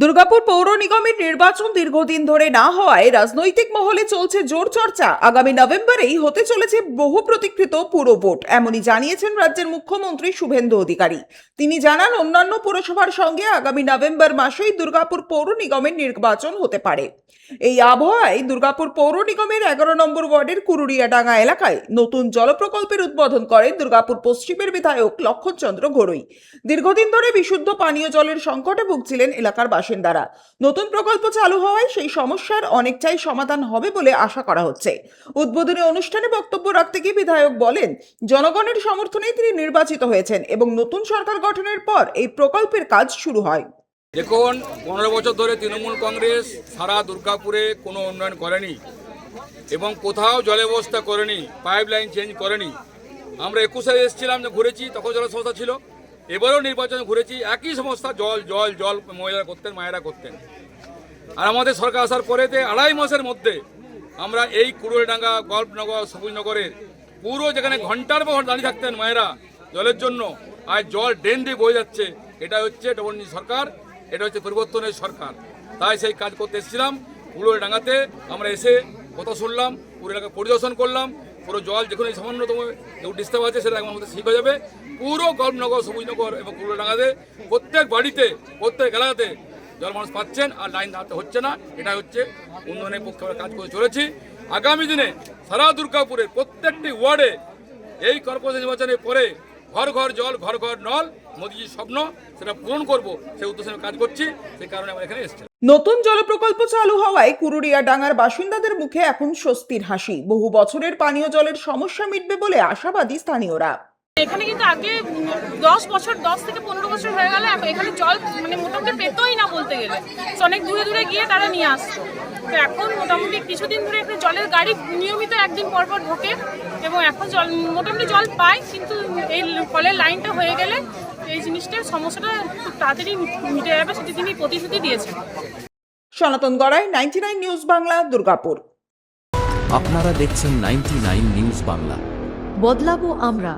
দুর্গাপুর পৌর নিগমের নির্বাচন দীর্ঘদিন ধরে না হওয়ায় রাজনৈতিক মহলে চলছে জোর চর্চা। আগামী নভেম্বরেই হতে চলেছে বহু প্রতীক্ষিত পুর ভোট, এমনই জানিয়েছেন রাজ্যের মুখ্যমন্ত্রী শুভেন্দু অধিকারী। তিনি জানান, অন্যান্য পুরসভার সঙ্গে আগামী নভেম্বর মাসেই দুর্গাপুর পৌর নিগমের নির্বাচন হতে পারে। এই আবহাওয়ায় দুর্গাপুর পৌর নিগমের 11 নম্বর ওয়ার্ডের কুরুরিয়াডাঙ্গা এলাকায় নতুন জলপ্রকল্পের উদ্বোধন করেন দুর্গাপুর পশ্চিমের বিধায়ক লক্ষণচন্দ্র ঘড়ুই। দীর্ঘদিন ধরে বিশুদ্ধ পানীয় জলের সংকটে ভুগছিলেন এলাকার বাসিন্দারা। নতুন প্রকল্প চালু হওয়ায় সেই সমস্যার অনেকটাই সমাধান হবে বলে আশা করা হচ্ছে। উদ্বোধনী অনুষ্ঠানে বক্তব্য রাখতে গিয়ে বিধায়ক বলেন, জনগণের সমর্থনেই তিনি নির্বাচিত হয়েছেন এবং নতুন সরকার গঠনের পর এই প্রকল্পের কাজ শুরু হয়। দেখুন, 15 বছর ধরে তৃণমূল কংগ্রেস সারা দুর্গাপুরে কোনো উন্নয়ন করেনি এবং কোথাও জল ব্যবস্থা করেনি, পাইপ লাইন চেঞ্জ করেনি। আমরা 21-এ এসেছিলাম, ঘুরেছি, তখন জলের সমস্যা ছিল। এবারেও নির্বাচনে ঘুরেছি, একই সমস্যা, জল জল জল মায়েরা করতেন। আর আমাদের সরকার আসার পরেতে 2.5 মাসের মধ্যে আমরা এই কুড়ুয়াডাঙ্গা, গল্পনগর, সবুজনগরের পুরো যেখানে ঘন্টার পর দাঁড়িয়ে থাকতেন মায়েরা জলের জন্য, আর জল ড্রেন দিয়ে বয়ে যাচ্ছে। এটা হচ্ছে ডবলনি সরকার, এটা হচ্ছে পরিবর্তনের সরকার। তাই সেই কাজ করতে এসেছিলাম কুড়ুয়াডাঙ্গাতে। আমরা এসে কথা শুনলাম, পুরো এলাকা পরিদর্শন করলাম। পুরো জল যেখানে সামান্যতম ডিস্টার্ব আছে সেটা আমার মধ্যে ঠিক হয়ে যাবে। পুরো গল্পনগর, সবুজনগর এবং কুড়ুয়াডাঙ্গাতে প্রত্যেক বাড়িতে, প্রত্যেক এলাকাতে জল মানুষ পাচ্ছেন, আর লাইন দাঁড়াতে হচ্ছে না। এটা হচ্ছে উন্নয়নের পক্ষে আমরা কাজ করে চলেছি। আগামী দিনে সারা দুর্গাপুরের প্রত্যেকটি ওয়ার্ডে এই কর্পোরেশন নির্বাচনের পরে ঘর ঘর জল, ঘর ঘর নল, মোদিজির স্বপ্ন, সেটা পূরণ করব, সেই উদ্দেশ্যে কাজ করছি। সেই কারণে আমরা এখানে এসেছি। নতুন জলপ্রকল্প চালু হওয়ায় কুরুরিয়াডাঙ্গার বাসিন্দাদের মুখে এখন স্বস্তির হাসি। বহু বছরের পানীয় জলের সমস্যা মিটবে বলে আশাবাদী স্থানীয়রা। এখানে কিন্তু আগে 10 থেকে 15 বছর হয়ে গেল এখানে জল মোটামুটি পেতোই না বলতে গেলে, অনেক দূরে দূরে গিয়ে তারা নিয়ে আসতো। তো এখন মোটামুটি কিছুদিন ধরে এখানে জলের গাড়ি নিয়মিত একদিন পর পর ঢোকে এবং এখন মোটামুটি জল পায়। কিন্তু এই কলের লাইনটা হয়ে গেলে এই জিনিসটার সমস্যাটা খুব তাড়াতাড়ি মিটে যাবে, সেটি তিনি প্রতিশ্রুতি দিয়েছেন। সনাতন গড়াই, 99 নিউজ বাংলা, দুর্গাপুর। আপনারা দেখছেন 99 নিউজ বাংলা। বদলাবো আমরা।